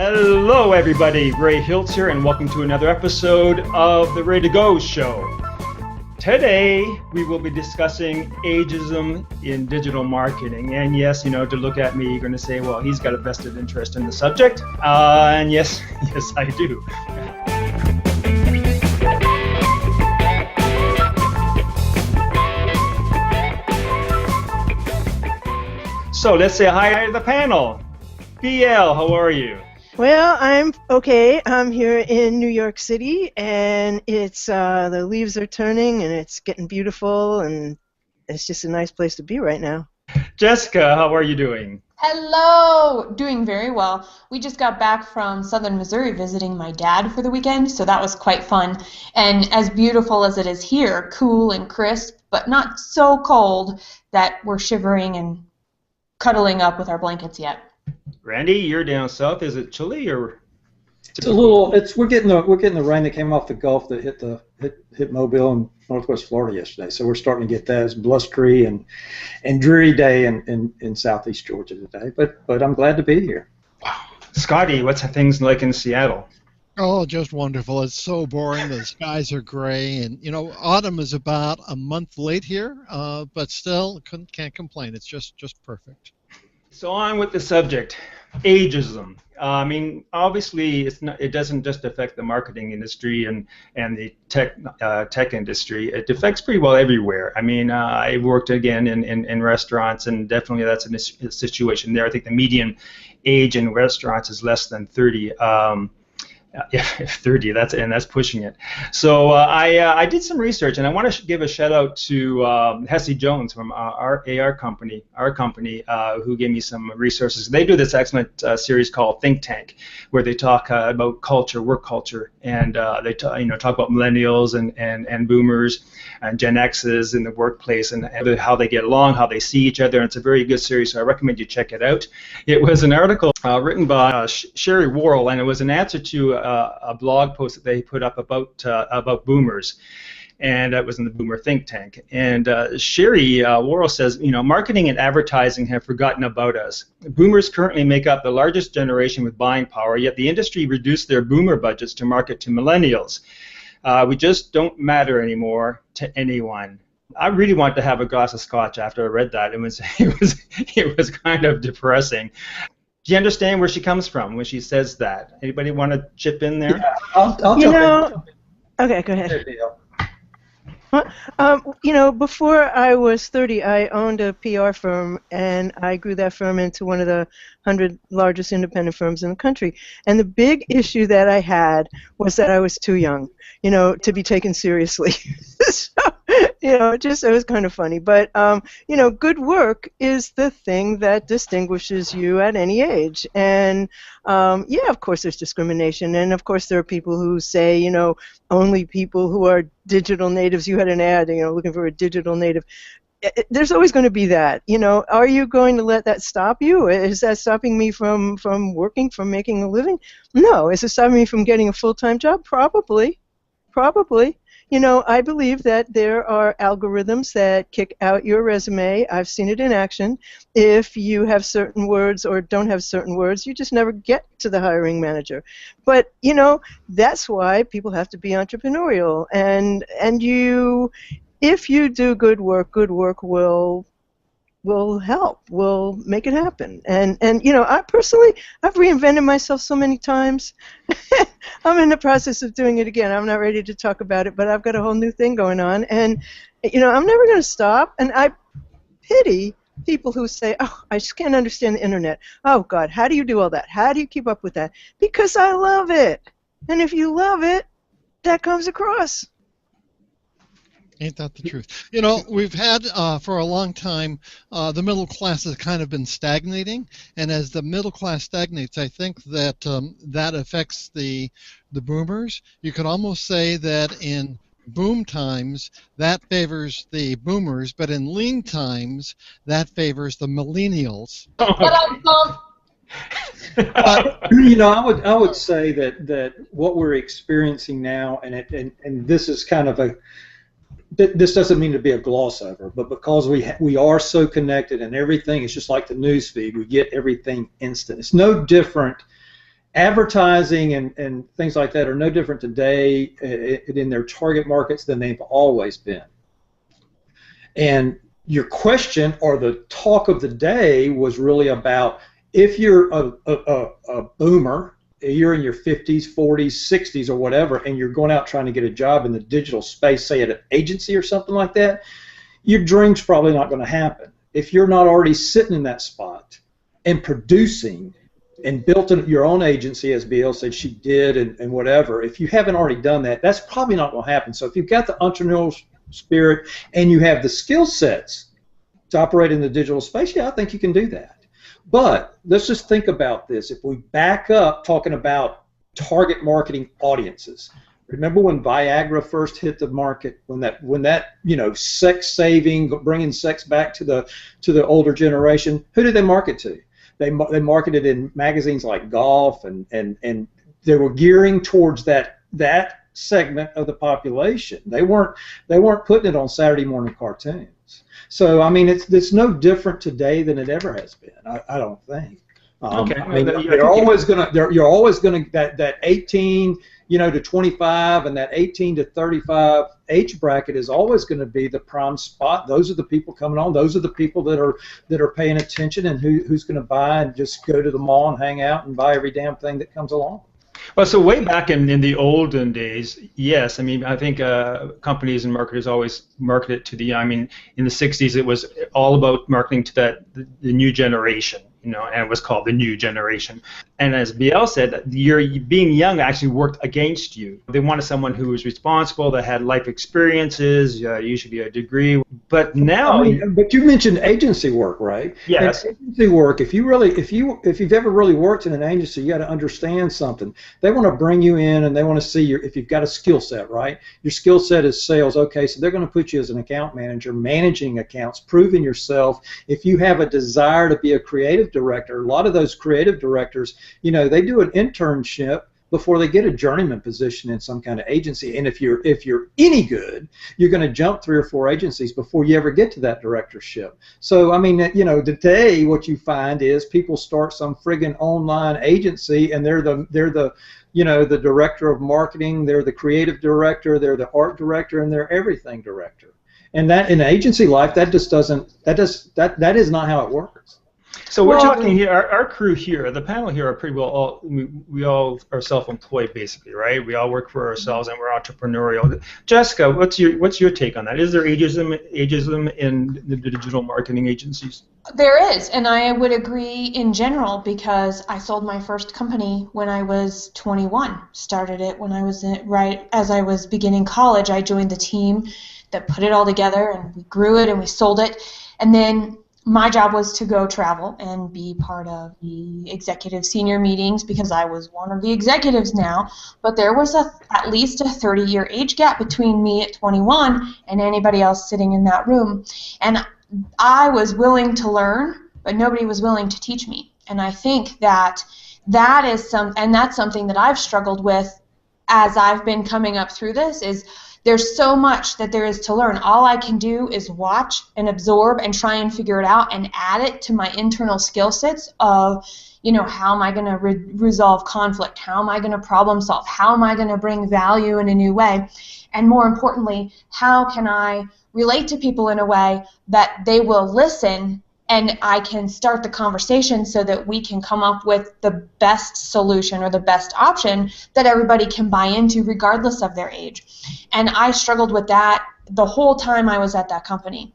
Hello everybody, Ray Hiltz here, and welcome to another episode of the Ray2Go show. Today we will be discussing ageism in digital marketing. And yes, to look at me, you're going to say, well, he's got a vested interest in the subject. And yes, I do. So let's say hi to the panel. BL, how are you? Well, I'm okay. I'm here in New York City, and it's the leaves are turning, and it's getting beautiful, and it's just a nice place to be right now. Jessica, how are you doing? Hello! Doing very well. We just got back from southern Missouri visiting my dad for the weekend, so that was quite fun. And as beautiful as it is here, cool and crisp, but not so cold that we're shivering and cuddling up with our blankets yet. Randy, you're down south. Is it chilly or? It's a little. We're getting the rain that came off the Gulf that hit Mobile and Northwest Florida yesterday. So we're starting to get that. It's blustery and dreary day in Southeast Georgia today. But I'm glad to be here. Wow, Scotty, what's things like in Seattle? Oh, just wonderful. It's so boring. The skies are gray, and autumn is about a month late here, but still can't complain. It's just perfect. So on with the subject, ageism. I mean, obviously, it doesn't just affect the marketing industry and the tech industry. It affects pretty well everywhere. I mean, I worked again in restaurants, and definitely that's a situation there. I think the median age in restaurants is less than 30. Yeah, 30. That's pushing it. So I did some research, and I want to give a shout out to Hesse Jones from our company, who gave me some resources. They do this excellent series called Think Tank, where they talk about culture, work culture, and they talk about millennials and boomers and Gen X's in the workplace and how they get along, how they see each other. And it's a very good series, so I recommend you check it out. It was an article written by Sherry Worrell, and it was an answer to a blog post that they put up about boomers, and that was in the Boomer Think Tank. And Sherry Worrell says, marketing and advertising have forgotten about us. Boomers currently make up the largest generation with buying power, yet the industry reduced their boomer budgets to market to millennials. We just don't matter anymore to anyone. I really wanted to have a glass of scotch after I read that. It was kind of depressing. Do you understand where she comes from when she says that? Anybody want to chip in there? Yeah, I'll jump in. Okay, go ahead. Before I was 30, I owned a PR firm, and I grew that firm into one of the 100 largest independent firms in the country. And the big issue that I had was that I was too young, to be taken seriously. So, it was kind of funny. But, good work is the thing that distinguishes you at any age. And, of course there's discrimination. And, of course, there are people who say, only people who are digital natives. You had an ad, looking for a digital native. There's always going to be that. Are you going to let that stop you? Is that stopping me from working, from making a living? No. Is it stopping me from getting a full-time job? Probably. I believe that there are algorithms that kick out your resume. I've seen it in action. If you have certain words or don't have certain words, you just never get to the hiring manager. But, that's why people have to be entrepreneurial. And if you do good work will help, will make it happen. And I personally, I've reinvented myself so many times. I'm in the process of doing it again. I'm not ready to talk about it, but I've got a whole new thing going on. And, I'm never going to stop. And I pity people who say, oh, I just can't understand the internet. Oh, God, how do you do all that? How do you keep up with that? Because I love it. And if you love it, that comes across. Ain't that the truth? We've had for a long time the middle class has kind of been stagnating, and as the middle class stagnates, I think that that affects the boomers. You could almost say that in boom times that favors the boomers, but in lean times that favors the millennials. I would say that what we're experiencing now, and this is kind of this doesn't mean to be a gloss over, but because we are so connected and everything is just like the news feed, we get everything instant. It's no different advertising and things like that are no different today in their target markets than they've always been. And your question or the talk of the day was really about if you're a boomer, you're in your 50s, 40s, 60s, or whatever, and you're going out trying to get a job in the digital space, say at an agency or something like that, your dream's probably not going to happen. If you're not already sitting in that spot and producing and built your own agency, as BL said she did, and whatever, if you haven't already done that, that's probably not going to happen. So if you've got the entrepreneurial spirit and you have the skill sets to operate in the digital space, yeah, I think you can do that. But let's just think about this. If we back up talking about target marketing audiences, remember when Viagra first hit the market, when that sex saving, bringing sex back to the older generation, who did they market to? They marketed in magazines like Golf, and they were gearing towards that segment of the population. They weren't putting it on Saturday morning cartoons. So I mean, it's no different today than it ever has been. I don't think. Okay. I mean, you're always gonna that 18 to 25 and that 18 to 35 age bracket is always going to be the prime spot. Those are the people coming on. Those are the people that are paying attention and who's going to buy and just go to the mall and hang out and buy every damn thing that comes along. Well, so way back in the olden days, yes. I mean, I think companies and marketers always marketed to the young. I mean, in the 60s, it was all about marketing to the new generation, and it was called the new generation. And as BL said, being young actually worked against you. They wanted someone who was responsible, that had life experiences, usually a degree. But now, but you mentioned agency work, right? Yes. And agency work. If you've ever really worked in an agency, you got to understand something. They want to bring you in, and they want to see if you've got a skill set, right? Your skill set is sales. Okay, so they're going to put you as an account manager, managing accounts, proving yourself. If you have a desire to be a creative director, a lot of those creative directors, they do an internship before they get a journeyman position in some kind of agency. And if you're any good, you're going to jump 3 or 4 agencies before you ever get to that directorship. So I mean, today what you find is people start some friggin' online agency, and they're the director of marketing, they're the creative director, they're the art director, and they're everything director. And that in agency life, that is not how it works. So we're talking here, our crew here, the panel here are pretty well we all are self-employed basically, right? We all work for ourselves and we're entrepreneurial. Jessica, what's your take on that? Is there ageism in the digital marketing agencies? There is, and I would agree in general, because I sold my first company when I was 21. Started it when I was right as I was beginning college. I joined the team that put it all together, and we grew it and we sold it, and then my job was to go travel and be part of the executive senior meetings, because I was one of the executives now. But there was at least a 30-year age gap between me at 21 and anybody else sitting in that room. And I was willing to learn, but nobody was willing to teach me. And I think that's something that I've struggled with as I've been coming up through this, is there's so much that there is to learn. All I can do is watch and absorb and try and figure it out and add it to my internal skill sets of, how am I going to resolve conflict? How am I going to problem solve? How am I going to bring value in a new way? And more importantly, how can I relate to people in a way that they will listen and I can start the conversation so that we can come up with the best solution or the best option that everybody can buy into regardless of their age. And I struggled with that the whole time I was at that company.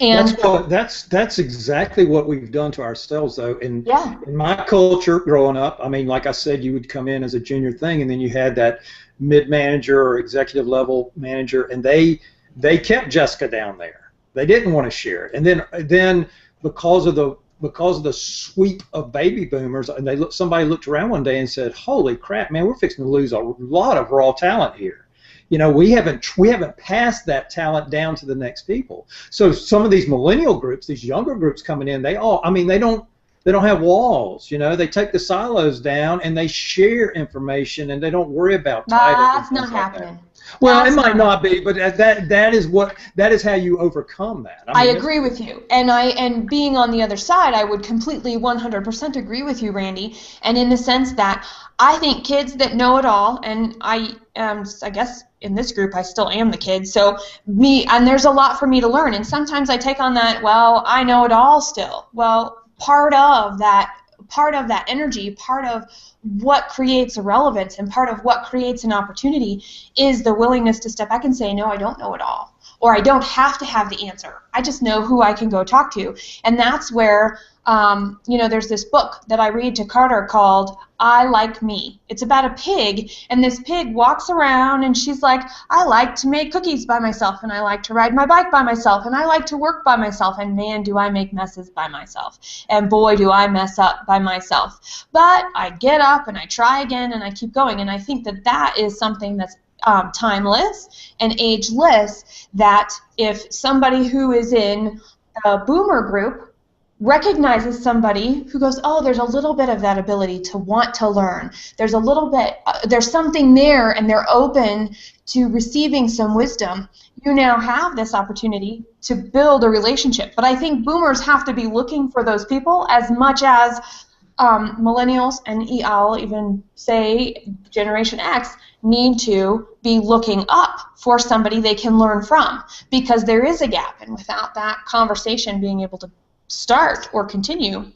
And that's exactly what we've done to ourselves, though. In my culture growing up, I mean, like I said, you would come in as a junior thing, and then you had that mid-manager or executive level manager, and they kept Jessica down there. They didn't want to share it. And then because of the sweep of baby boomers, and somebody looked around one day and said, "Holy crap, man, we're fixing to lose a lot of raw talent here. We haven't passed that talent down to the next people." So some of these millennial groups, these younger groups coming in, they don't have walls. They take the silos down and they share information, and they don't worry about titles. That's not happening. Well, it might not be, but that is how you overcome that. I agree with you, and being on the other side, I would completely 100% agree with you, Randy. And in the sense that I think kids that know it all, and I guess in this group I still am the kid, so there's a lot for me to learn, and sometimes I take on that, well, I know it all still. Well, part of that energy, part of what creates a relevance and part of what creates an opportunity is the willingness to step back and say, no, I don't know it all, or I don't have to have the answer. I just know who I can go talk to. And that's where, there's this book that I read to Carter called I Like Me. It's about a pig, and this pig walks around and she's like, I like to make cookies by myself, and I like to ride my bike by myself, and I like to work by myself, and man, do I make messes by myself, and boy, do I mess up by myself. But I get up and I try again and I keep going, and I think that is something that's timeless and ageless, that if somebody who is in a boomer group recognizes somebody who goes, oh, there's a little bit of that ability to want to learn. There's a little bit, there's something there, and they're open to receiving some wisdom. You now have this opportunity to build a relationship. But I think boomers have to be looking for those people as much as millennials, and I'll even say Generation X, need to be looking up for somebody they can learn from, because there is a gap, and without that conversation being able to start or continue.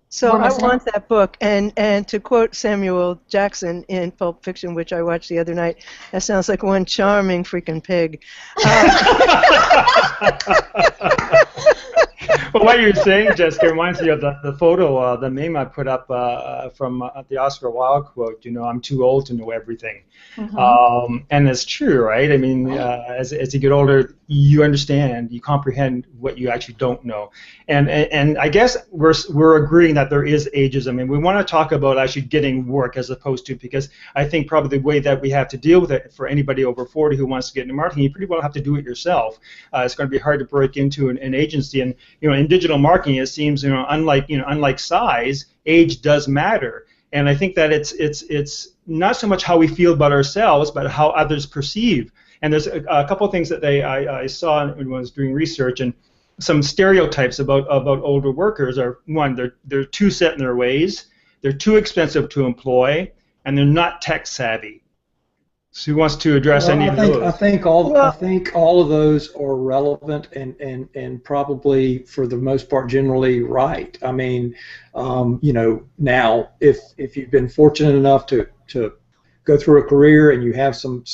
So I want that book, and to quote Samuel Jackson in Pulp Fiction, which I watched the other night, that sounds like one charming freaking pig. Well, what you're saying, Jessica, reminds me of the photo, the meme I put up from the Oscar Wilde quote, I'm too old to know everything. Mm-hmm. And it's true, right? I mean, as you get older, you understand, you comprehend what you actually don't know. And I guess we're agreeing that there is ageism, and we want to talk about actually getting work as opposed to, because I think probably the way that we have to deal with it for anybody over 40 who wants to get into marketing, you pretty well have to do it yourself. It's going to be hard to break into an agency, and in digital marketing, it seems unlike size, age does matter. And I think that it's not so much how we feel about ourselves, but how others perceive. And there's a couple of things that I saw when I was doing research, and some stereotypes about older workers are, one, they're too set in their ways, they're too expensive to employ, and they're not tech savvy. So who wants to address any of those? I think all of those are relevant and probably for the most part generally right. I mean, now if you've been fortunate enough to go through a career and you have some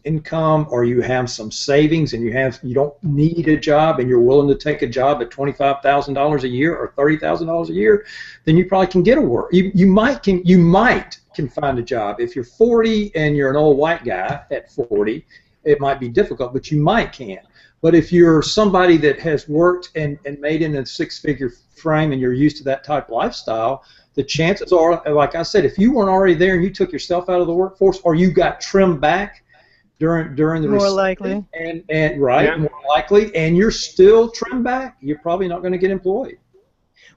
income, or you have some savings, and you don't need a job, and you're willing to take a job at $25,000 a year or $30,000 a year, then you probably can get a work. You might can find a job. If you're 40 and you're an old white guy at 40, it might be difficult, but you might can. But if you're somebody that has worked and made in a six-figure frame, and you're used to that type of lifestyle, the chances are, like I said, if you weren't already there and you took yourself out of the workforce, or you got trimmed back during the more likely, more likely, and you're still trimmed back, you're probably not going to get employed.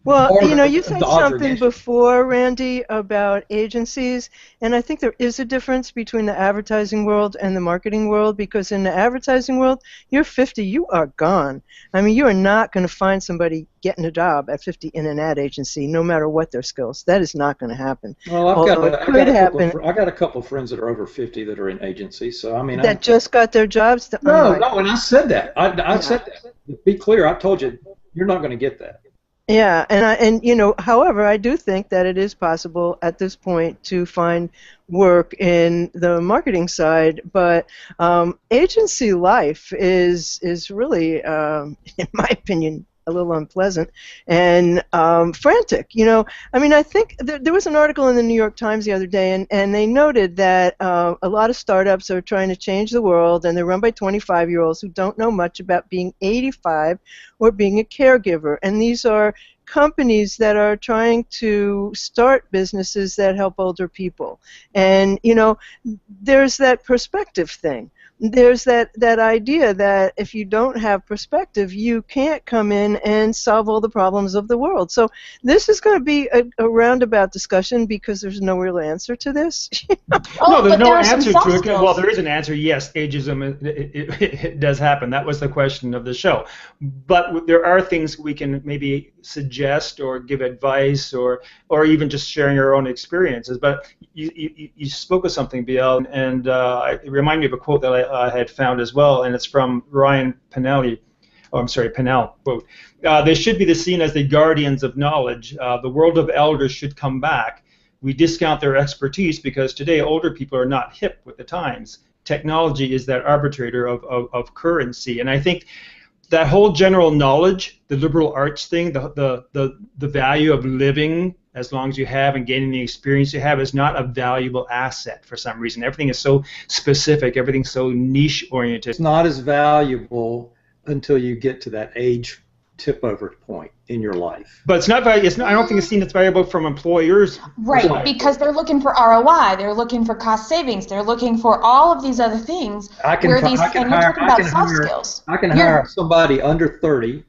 Well, you said something before, Randy, about agencies, and I think there is a difference between the advertising world and the marketing world, because in the advertising world, you're 50, you are gone. I mean, you are not going to find somebody getting a job at 50 in an ad agency, no matter what their skills. That is not going to happen. Well, I got a couple of friends that are over 50 that are in agencies, so I mean, that just got their jobs. No, and I said that. I said that. To be clear, I told you, you're not going to get that. Yeah, however, I do think that it is possible at this point to find work in the marketing side, but agency life is really, in my opinion, a little unpleasant and frantic. I mean, I think there was an article in the New York Times the other day, and they noted that a lot of startups are trying to change the world, and they're run by 25-year-olds who don't know much about being 85 or being a caregiver. And these are companies that are trying to start businesses that help older people. And, there's that perspective thing. there's that idea that if you don't have perspective, you can't come in and solve all the problems of the world. So this is going to be a roundabout discussion because there's no real answer to this. No, there's no answer to it. Skills. Well, there is an answer. Yes, ageism, it does happen. That was the question of the show. But there are things we can maybe suggest or give advice or even just sharing our own experiences. But you spoke of something, Biel, and it reminded me of a quote that I had found as well, and it's from Ryan Pennell. Quote, they should be seen as the guardians of knowledge. The world of elders should come back. We discount their expertise because today older people are not hip with the times. Technology is that arbitrator of currency. And I think that whole general knowledge, the liberal arts thing, the value of living as long as you have and gaining the experience you have is not a valuable asset for some reason. Everything is so specific, everything's so niche oriented. It's not as valuable until you get to that age tip over point in your life. But it's not valuable. I don't think it's seen as valuable from employers. Right, because they're looking for ROI, they're looking for cost savings, they're looking for all of these other things. I can hire somebody under 30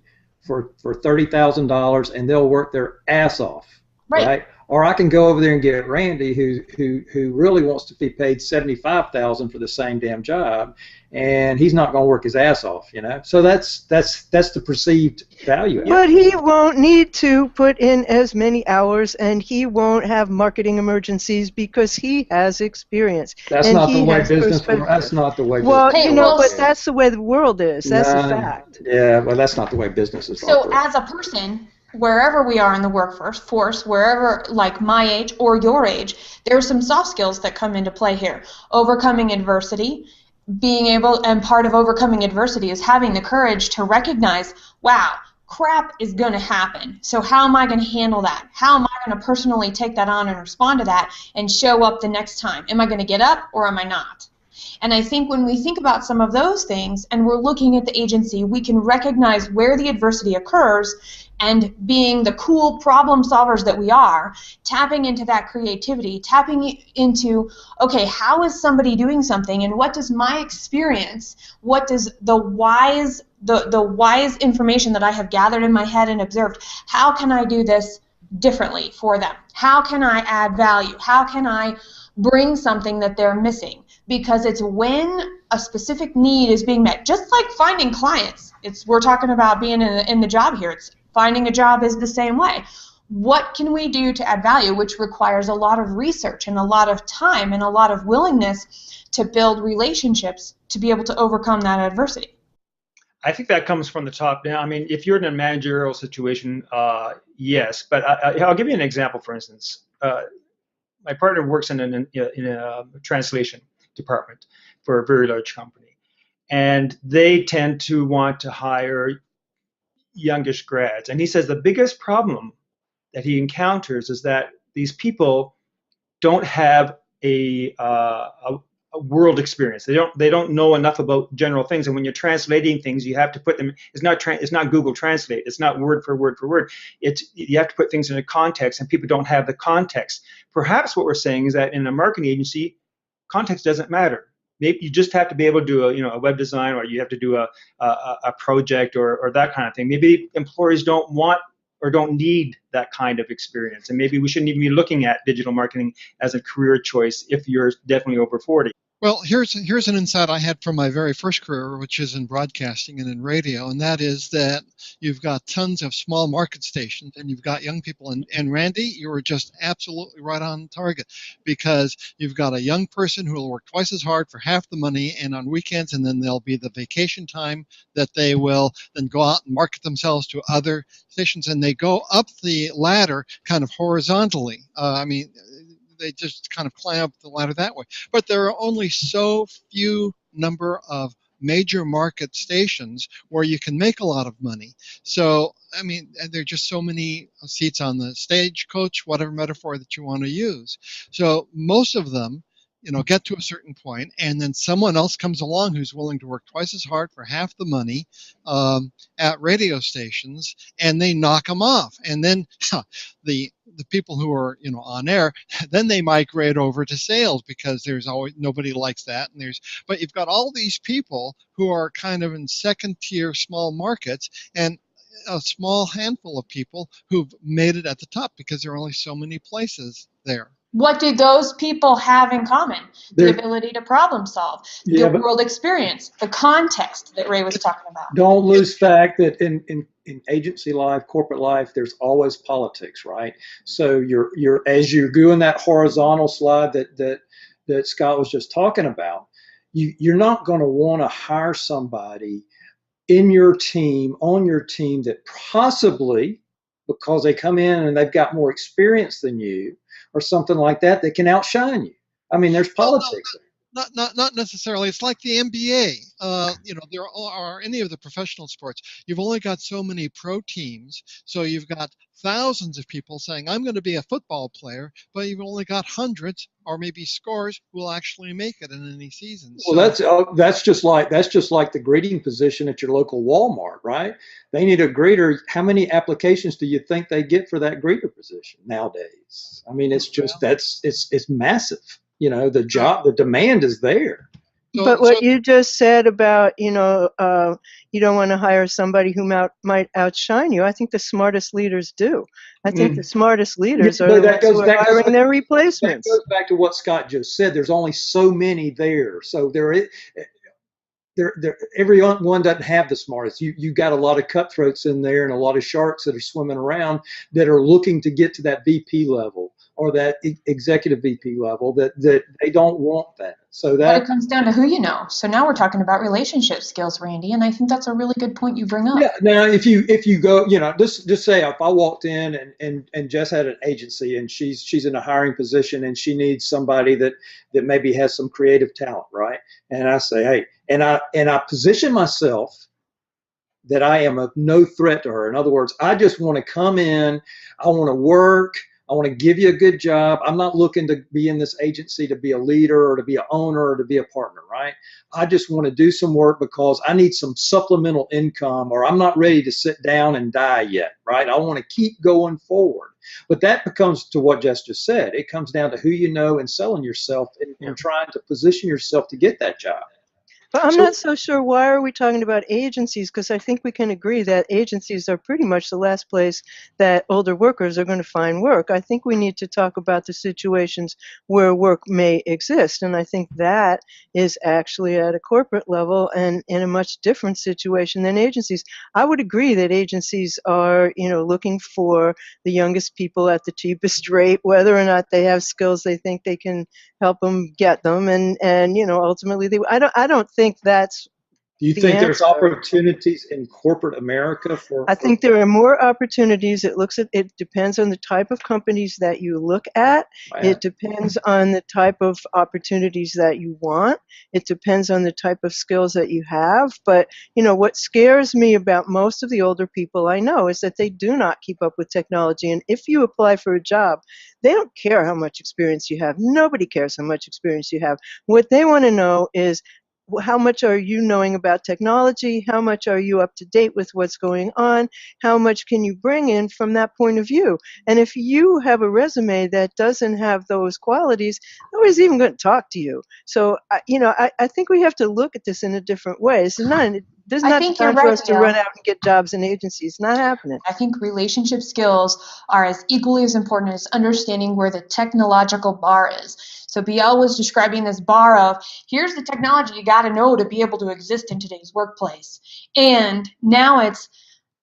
for $30,000 and they'll work their ass off. Right. Or I can go over there and get Randy, who really wants to be paid $75,000 for the same damn job, and he's not going to work his ass off, you know. So that's the perceived value. But he won't need to put in as many hours, and he won't have marketing emergencies because he has experience. That's not the way business. That's not the way. Well, but that's the way the world is. That's a fact. Yeah, well, that's not the way business is. So as a person, wherever we are in the workforce, wherever, like my age or your age, there are some soft skills that come into play here. Overcoming adversity, and part of overcoming adversity is having the courage to recognize, wow, crap is going to happen. So how am I going to handle that? How am I going to personally take that on and respond to that and show up the next time? Am I going to get up or am I not? And I think when we think about some of those things and we're looking at the agency, we can recognize where the adversity occurs, and being the cool problem solvers that we are, tapping into that creativity, tapping into, okay, how is somebody doing something, and what does my experience, what does the wise information that I have gathered in my head and observed, how can I do this differently for them? How can I add value? How can I bring something that they're missing? Because it's when a specific need is being met, just like finding clients. We're talking about being in the job here. It's finding a job is the same way. What can we do to add value, which requires a lot of research and a lot of time and a lot of willingness to build relationships to be able to overcome that adversity? I think that comes from the top down. I mean, if you're in a managerial situation, yes. But I'll give you an example, for instance. My partner works in a translation department for a very large company. And they tend to want to hire youngish grads. And he says the biggest problem that he encounters is that these people don't have a world experience. They don't know enough about general things. And when you're translating things, you have to put them. It's not Google Translate. It's not word for word for word. You have to put things into context, and people don't have the context. Perhaps what we're saying is that in a marketing agency, context doesn't matter. Maybe you just have to be able to do a web design, or you have to do a project or that kind of thing. Maybe employees don't want or don't need that kind of experience, and maybe we shouldn't even be looking at digital marketing as a career choice if you're definitely over 40. Well, here's an insight I had from my very first career, which is in broadcasting and in radio, and that is that you've got tons of small market stations and you've got young people. And Randy, you were just absolutely right on target, because you've got a young person who will work twice as hard for half the money and on weekends, and then there'll be the vacation time that they will then go out and market themselves to other stations, and they go up the ladder kind of horizontally. They just kind of climb up the ladder that way. But there are only so few number of major market stations where you can make a lot of money. So, there are just so many seats on the stagecoach, whatever metaphor that you want to use. So most of them, get to a certain point, and then someone else comes along who's willing to work twice as hard for half the money at radio stations, and they knock them off. And then the the people who are, on air, then they migrate over to sales because there's always nobody likes that. But you've got all these people who are kind of in second tier small markets, and a small handful of people who've made it at the top because there are only so many places there. What do those people have in common? The ability to problem solve, the world experience, the context that Ray was talking about. Don't lose fact that in agency life, corporate life, there's always politics, right? So you're as you're doing that horizontal slide that Scott was just talking about, you're not going to want to hire somebody in your team, on your team, that possibly, because they come in and they've got more experience than you or something like that, they can outshine you. I mean, there's politics there. Not necessarily. It's like the NBA. There are any of the professional sports. You've only got so many pro teams, so you've got thousands of people saying, "I'm going to be a football player," but you've only got hundreds or maybe scores who will actually make it in any season. Well, that's just like the greeting position at your local Walmart, right? They need a greeter. How many applications do you think they get for that greeter position nowadays? I mean, it's just it's massive. The demand is there. But what you just said about, you don't want to hire somebody who might outshine you, I think the smartest leaders do. I think the smartest leaders are hiring their replacements. That goes back to what Scott just said. There's only so many there. So everyone doesn't have the smartest. You got a lot of cutthroats in there and a lot of sharks that are swimming around that are looking to get to that VP level or that executive VP level that they don't want that. But it comes down to who you know. So now we're talking about relationship skills, Randy, and I think that's a really good point you bring up. Yeah. Now, if you go, just say if I walked in and Jess had an agency and she's in a hiring position and she needs somebody that maybe has some creative talent, right? And I say, hey, and I position myself that I am of no threat to her. In other words, I just want to come in, I want to work. I want to give you a good job. I'm not looking to be in this agency to be a leader or to be an owner or to be a partner, right? I just want to do some work because I need some supplemental income, or I'm not ready to sit down and die yet, right? I want to keep going forward. But that becomes to what Jess just said. It comes down to who you know and selling yourself and trying to position yourself to get that job. But I'm not so sure why are we talking about agencies, because I think we can agree that agencies are pretty much the last place that older workers are going to find work. I think we need to talk about the situations where work may exist, and I think that is actually at a corporate level and in a much different situation than agencies. I would agree that agencies are, looking for the youngest people at the cheapest rate, whether or not they have skills they think they can help them get them, and ultimately I don't think that's. Do you think there's opportunities in corporate America I think there are more opportunities. It depends on the type of companies that you look at. Right. It depends on the type of opportunities that you want. It depends on the type of skills that you have. But, what scares me about most of the older people I know is that they do not keep up with technology. And if you apply for a job, they don't care how much experience you have. Nobody cares how much experience you have. What they want to know is, how much are you knowing about technology? How much are you up to date with what's going on? How much can you bring in from that point of view? And if you have a resume that doesn't have those qualities, nobody's even going to talk to you. So, I think we have to look at this in a different way. This is not time for us to run out and get jobs in agencies. It's not happening. I think relationship skills are as equally as important as understanding where the technological bar is. So BL was describing this bar of, here's the technology you got to know to be able to exist in today's workplace. And now it's,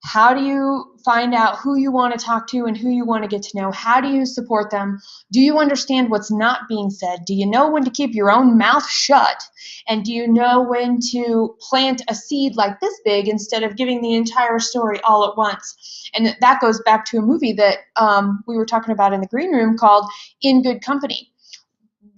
how do you find out who you want to talk to and who you want to get to know? How do you support them? Do you understand what's not being said? Do you know when to keep your own mouth shut? And do you know when to plant a seed like this big instead of giving the entire story all at once? And that goes back to a movie that we were talking about in the green room called In Good Company.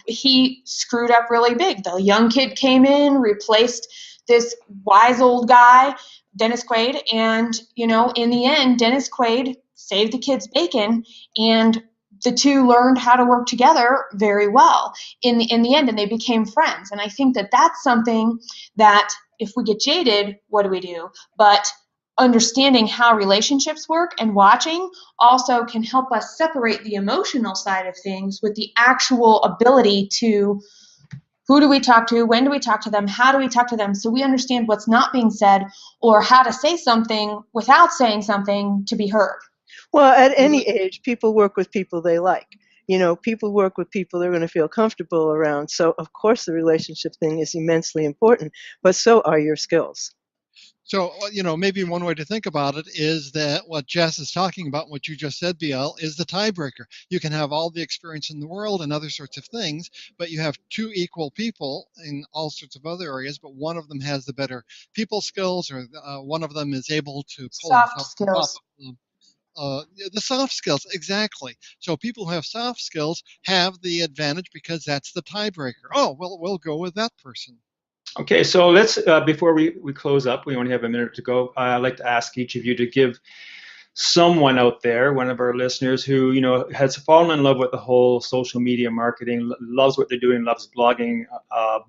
He screwed up really big. The young kid came in, replaced this wise old guy, Dennis Quaid, and, in the end, Dennis Quaid saved the kid's bacon, and the two learned how to work together very well in the end, and they became friends. And I think that that's something that if we get jaded, what do? But understanding how relationships work and watching also can help us separate the emotional side of things with the actual ability to who do we talk to, when do we talk to them, how do we talk to them, so we understand what's not being said or how to say something without saying something to be heard. Well, at any age, people work with people they like. People work with people they're going to feel comfortable around. So, of course, the relationship thing is immensely important, but so are your skills. So, maybe one way to think about it is that what Jess is talking about, what you just said, BL, is the tiebreaker. You can have all the experience in the world and other sorts of things, but you have two equal people in all sorts of other areas, but one of them has the better people skills, or one of them is able to pull Soft skills. The soft skills, exactly. So people who have soft skills have the advantage because that's the tiebreaker. Oh, well, we'll go with that person. Okay, so let's, before we close up, we only have a minute to go. I'd like to ask each of you to give someone out there, one of our listeners who, has fallen in love with the whole social media marketing, loves what they're doing, loves blogging,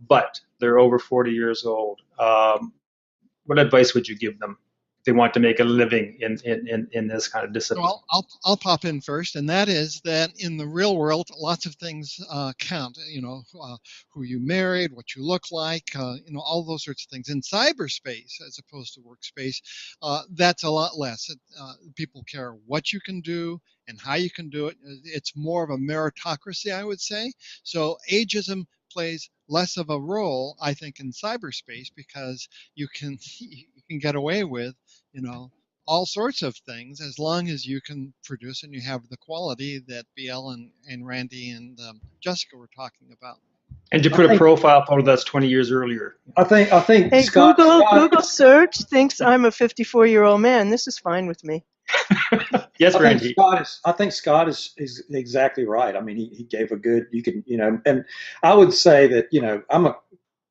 but they're over 40 years old. What advice would you give them if they want to make a living in this kind of discipline? Well, I'll pop in first, and that is that in the real world, lots of things count. Who you married, what you look like, all those sorts of things. In cyberspace, as opposed to workspace, that's a lot less. People care what you can do and how you can do it. It's more of a meritocracy, I would say. So ageism plays less of a role, I think, in cyberspace because you can get away with, all sorts of things as long as you can produce and you have the quality that BL and Randy and Jessica were talking about. And to put a profile photo that's 20 years earlier. I think. Hey, Scott, Google search thinks I'm a 54-year-old man. This is fine with me. Yes, Randy. I think Scott is exactly right. I mean, he gave a good, and I would say that, I'm a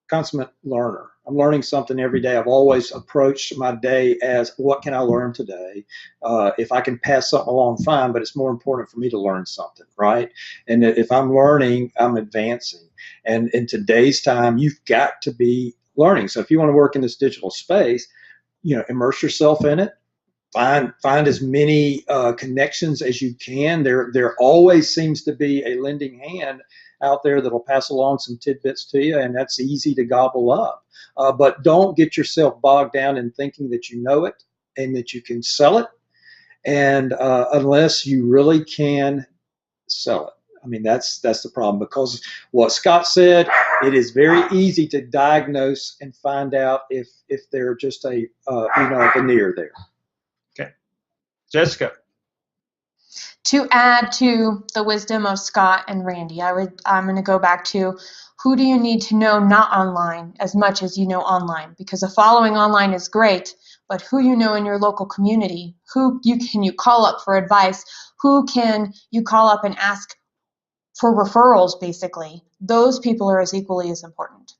consummate learner. I'm learning something every day. I've always approached my day as, what can I learn today? If I can pass something along, fine, but it's more important for me to learn something, right? And if I'm learning, I'm advancing. And in today's time, you've got to be learning. So if you want to work in this digital space, immerse yourself in it. Find as many connections as you can. There always seems to be a lending hand out there that'll pass along some tidbits to you, and that's easy to gobble up. But don't get yourself bogged down in thinking that you know it and that you can sell it, and unless you really can sell it. I mean, that's the problem, because what Scott said, it is very easy to diagnose and find out if they're just a veneer there. Okay, Jessica. To add to the wisdom of Scott and Randy, I'm going to go back to, who do you need to know not online as much as you know online? Because the following online is great, but who you know in your local community, who can you call up for advice, who can you call up and ask for referrals, basically. Those people are as equally as important.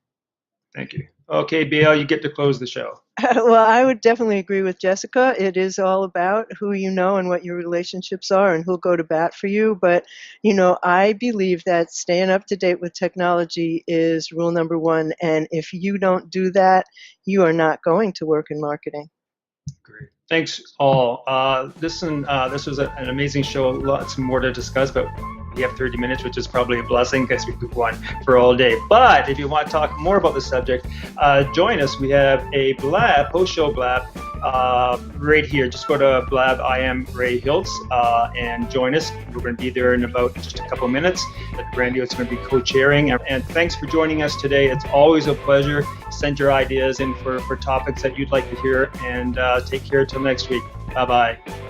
Thank you. Okay, BL, you get to close the show. Well, I would definitely agree with Jessica. It is all about who you know and what your relationships are and who'll go to bat for you. But, I believe that staying up to date with technology is rule number one. And if you don't do that, you are not going to work in marketing. Great. Thanks, all. This was an amazing show. Lots more to discuss, but we have 30 minutes, which is probably a blessing because we could go on for all day. But if you want to talk more about the subject, join us. We have a blab, post-show blab, right here. Just go to Blab. I am Ray Hiltz, and join us. We're going to be there in about just a couple of minutes. Randy is going to be co-chairing. And thanks for joining us today. It's always a pleasure. Send your ideas in for topics that you'd like to hear. And take care till next week. Bye-bye.